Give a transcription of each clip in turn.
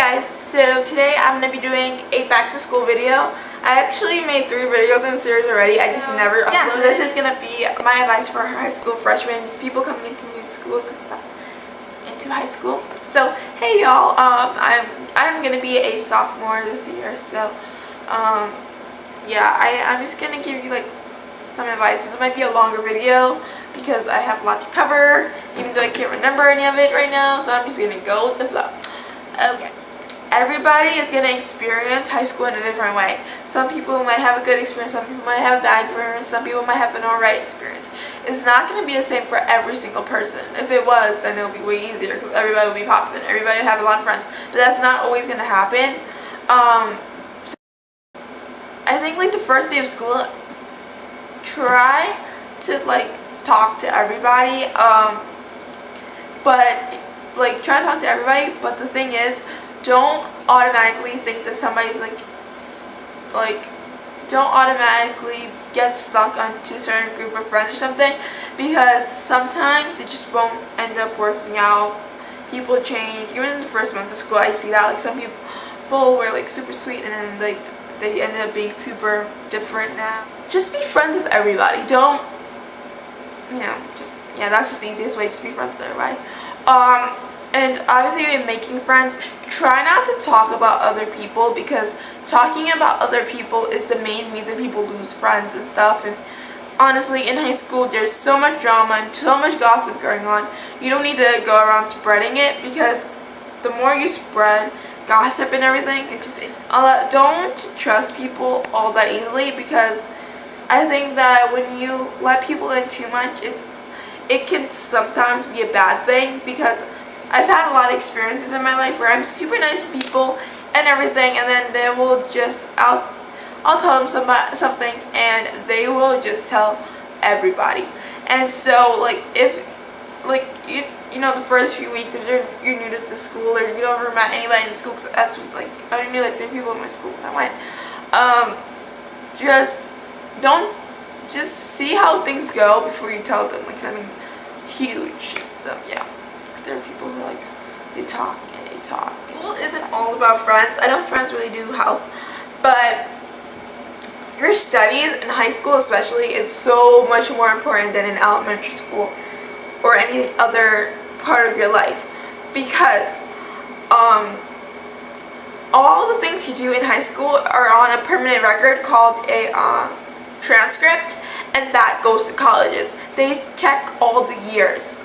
guys, so today I'm going to be doing a back to school video. I actually made 3 videos in the series already, I just never uploaded. Yeah, so this is going to be my advice for high school freshmen, just people coming into new schools and stuff, into high school. So, hey y'all, I'm going to be a sophomore this year, so, yeah, I'm just going to give you like some advice. This might be a longer video because I have a lot to cover, even though I can't remember any of it right now, so I'm just going to go with the flow. Okay. Everybody is going to experience high school in a different way. Some people might have a good experience, some people might have a bad experience, some people might have an alright experience. It's not going to be the same for every single person. If it was, then it would be way easier because everybody would be popular and everybody would have a lot of friends. But that's not always going to happen. So I think like the first day of school, try to like talk to everybody. But try to talk to everybody, but the thing is, don't automatically think that somebody's like don't automatically get stuck onto a certain group of friends or something, because sometimes it just won't end up working out. People change. Even in the first month of school, I see that like some people were like super sweet and then like they ended up being super different now. Just be friends with everybody. Don't, that's just the easiest way, just be friends with everybody. And obviously when making friends, try not to talk about other people, because talking about other people is the main reason people lose friends and stuff. And honestly, in high school, there's so much drama and so much gossip going on. You don't need to go around spreading it, because the more you spread gossip and everything, don't trust people all that easily, because I think that when you let people in too much, it can sometimes be a bad thing, because I've had a lot of experiences in my life where I'm super nice to people and everything, and then they will just, I'll tell them something and they will just tell everybody. And so if the first few weeks, if you're new to the school or you don't ever met anybody in school, because that's just I only knew 3 people in my school when I went, just see how things go before you tell them something huge. So yeah, because there are people who they talk and they talk. School isn't all about friends. I know friends really do help, but your studies in high school especially is so much more important than in elementary school or any other part of your life, because all the things you do in high school are on a permanent record called a transcript, and that goes to colleges. They check all the years,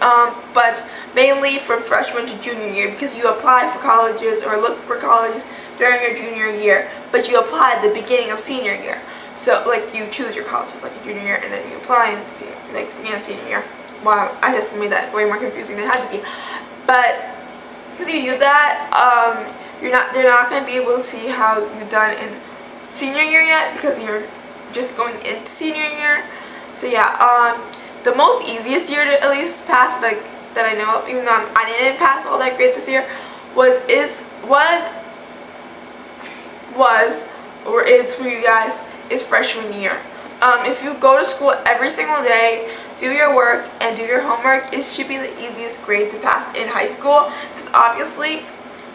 but mainly from freshman to junior year, because you apply for colleges or look for colleges during your junior year, but you apply at the beginning of senior year. So you choose your colleges like your junior year, and then you apply in the beginning of senior year. Wow, I just made that way more confusing than it had to be. But because you do that, they're not going to be able to see how you've done in senior year yet, because you're just going into senior year. So yeah, the most easiest year to at least pass that I know of, even though I didn't pass all that great this year, is for you guys is freshman year. If you go to school every single day, do your work and do your homework, it should be the easiest grade to pass in high school, because obviously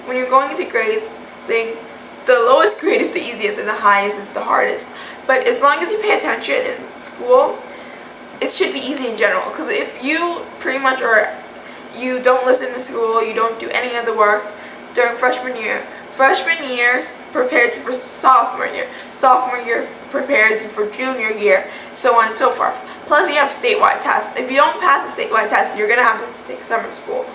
when you're going into grades, the lowest grade is the easiest and the highest is the hardest. But as long as you pay attention in school, it should be easy in general. Because if you you don't listen to school, you don't do any of the work during freshman years prepares you for sophomore year prepares you for junior year, so on and so forth. Plus you have statewide tests. If you don't pass the statewide test, you're going to have to take summer school.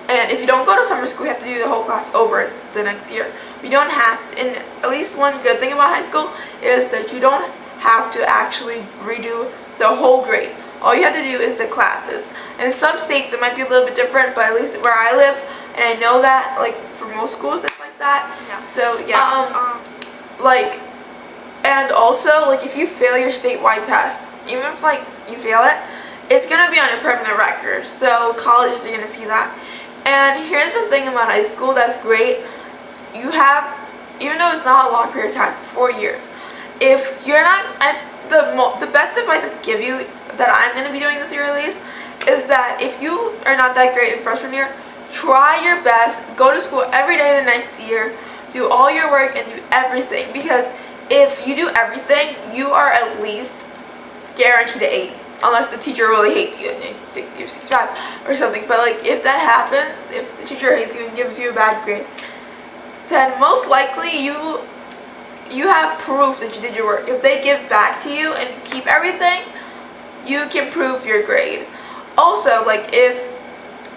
And if you don't go to summer school, you have to do the whole class over the next year. You don't have, and at least one good thing about high school is that you don't have to actually redo the whole grade. All you have to do is the classes. And in some states it might be a little bit different, but at least where I live, and I know that for most schools it's like that. Yeah. So yeah, and also if you fail your statewide test, even if you fail it, it's gonna be on a permanent record. So colleges are gonna see that. And here's the thing about high school that's great. You have, even though it's not a long period of time, 4 years, if you're not, the best advice I can give you that I'm going to be doing this year at least, is that if you are not that great in freshman year, try your best, go to school every day the next year, do all your work and do everything, because if you do everything, you are at least guaranteed to 80, unless the teacher really hates you and they give you 65 or something. But like, if that happens, if the teacher hates you and gives you a bad grade, then most likely you have proof that you did your work. If they give back to you and keep everything, you can prove your grade. Also, like, if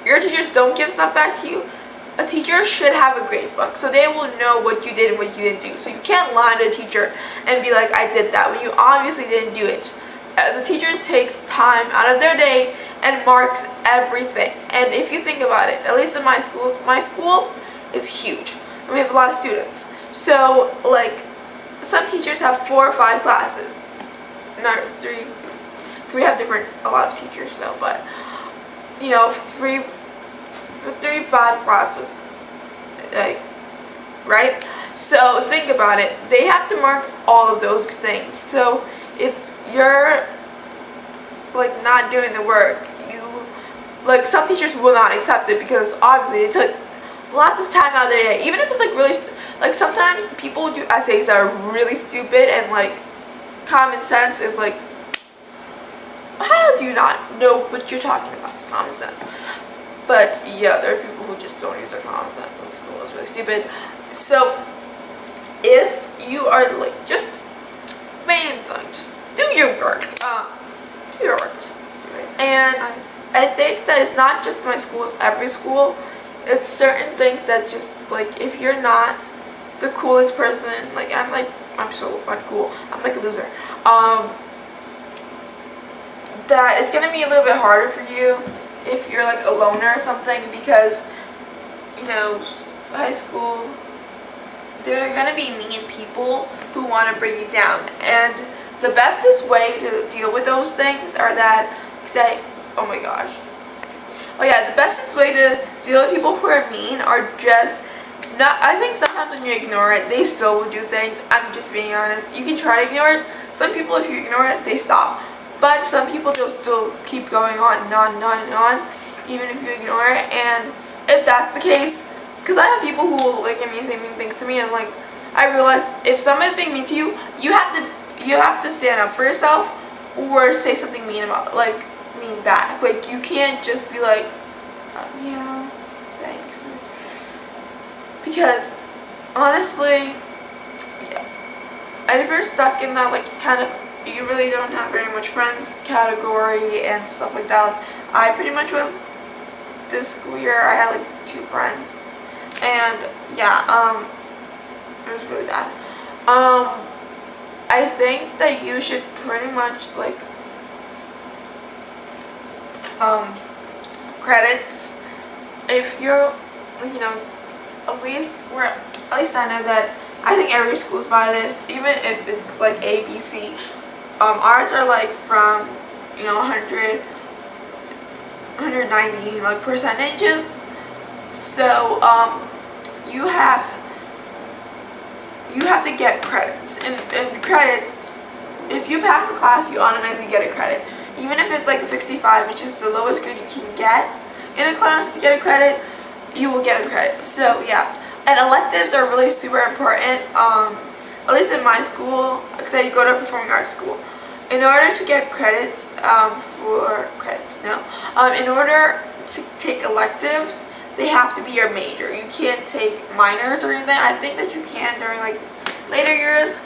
your teachers don't give stuff back to you, a teacher should have a grade book, so they will know what you did and what you didn't do. So you can't lie to a teacher and be like, I did that, when you obviously didn't do it. The teachers takes time out of their day and marks everything. And if you think about it, at least in my school is huge, and we have a lot of students. So like, some teachers have 4 or 5 classes, not 3. We have a lot of teachers though, but you know, 3, 5 classes, like, right? So think about it. They have to mark all of those things. So if you're like not doing the work, like, some teachers will not accept it, because obviously they took lots of time out of their day. Even if it's like really, like, sometimes people do essays that are really stupid, and like, common sense is like, how do you not know what you're talking about? It's common sense. But yeah, there are people who just don't use their common sense in school. It's really stupid. So if you are like, just just do your work. Do your work. Just do it. And I think that it's not just my school, it's every school. It's certain things that just, like, if you're not the coolest person, like, I'm so uncool. I'm like a loser. That it's gonna be a little bit harder for you if you're like a loner or something, because, you know, high school, there are gonna be mean people who want to bring you down, and the bestest way to deal with those things are oh my gosh. Oh yeah, the bestest way to deal with people who are mean are just not, I think sometimes when you ignore it, they still will do things. I'm just being honest. You can try to ignore it. Some people, if you ignore it, they stop. But some people, they'll still keep going on and on and on and on, even if you ignore it. And if that's the case, because I have people who will like say mean things to me, and like, I realize if someone's being mean to you, you have to stand up for yourself, or say something mean back. Like, you can't just be like, yeah, thanks. Because honestly, yeah, if you're stuck in that, like, you really don't have very much friends category and stuff like that. Like, I pretty much was, this school year, I had like 2 friends, and yeah, it was really bad. I think that you should pretty much like, credits, if you're, like, you know, at least I know that, I think every school's by this, even if it's like A, B, C. Ours are like from, you know, 100, 190 like percentages. So you have to get credits, and credits, if you pass a class, you automatically get a credit, even if it's like a 65, which is the lowest grade you can get in a class to get a credit. You will get a credit. So yeah, and electives are really super important. At least in my school, because I go to a performing arts school. In order to get credits, in order to take electives, they have to be your major. You can't take minors or anything. I think that you can during like later years.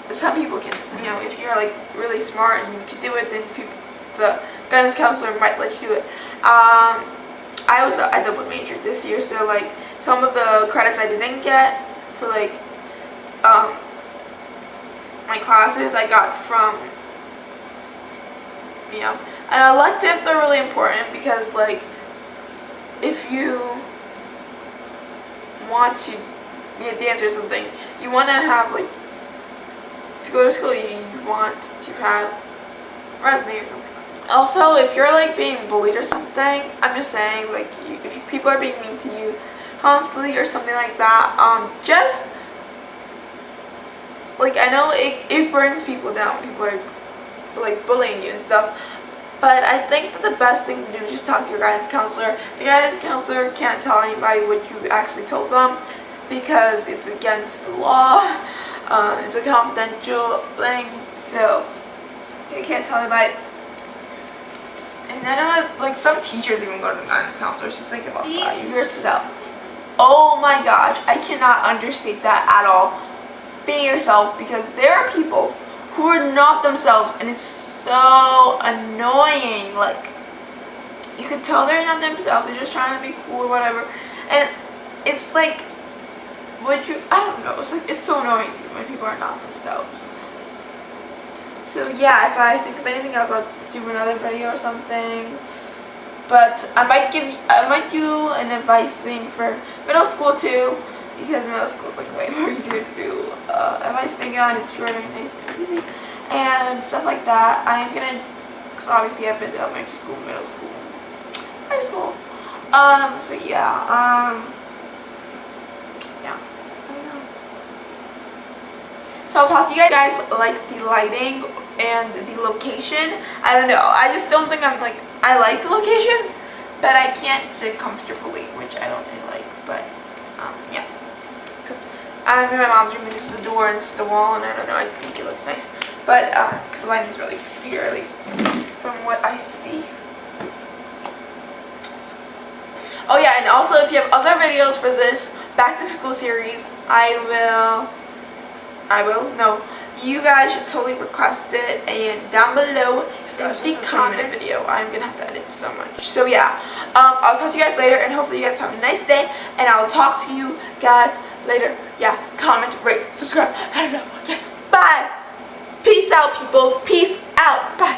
Some people can, you know, if you're like really smart and you can do it, then the guidance counselor might let you do it. I double majored this year, so like some of the credits I didn't get for like my classes, I got from, you know, and electives are really important, because like, if you want to be a dancer or something, you want to have like, to go to school, you want to have a resume or something. Also, if you're like being bullied or something, I'm just saying, like, if people are being mean to you constantly or something like that, just like, I know it brings people down. People are like bullying you and stuff, but I think that the best thing to do is just talk to your guidance counselor. The guidance counselor can't tell anybody what you actually told them, because it's against the law. It's a confidential thing, so I can't tell anybody. And then like some teachers even go to the guidance counselors. Just think about that yourself. Oh my gosh, I cannot understate that at all. Be yourself, because there are people who are not themselves, and it's so annoying. Like, you can tell they're not themselves, they're just trying to be cool or whatever, and it's like, I don't know, it's so annoying when people are not themselves. So yeah, if I think of anything else, I'll do another video or something. But I might do an advice thing for middle school too, because middle school is like way more easier to do advice thing on. It's short and nice and easy and stuff like that. I'm gonna, because obviously I've been to elementary school, middle school, high school. So yeah, yeah, I don't know. So I'll talk to you guys like the lighting and the location. I don't know. I just don't think I like the location, but I can't sit comfortably, which I don't really like. But yeah, because I'm in my mom's room and this is the door and this is the wall, and I don't know. I think it looks nice, but because the lighting is really clear, at least from what I see. Oh yeah, and also if you have other videos for this back to school series, no, you guys should totally request it, and down below in the comment video, I'm gonna have to edit so much. So yeah, I'll talk to you guys later, and hopefully you guys have a nice day, and I'll talk to you guys later. Yeah, comment, rate, subscribe, I don't know. Yeah, bye. Peace out, people. Peace out. Bye.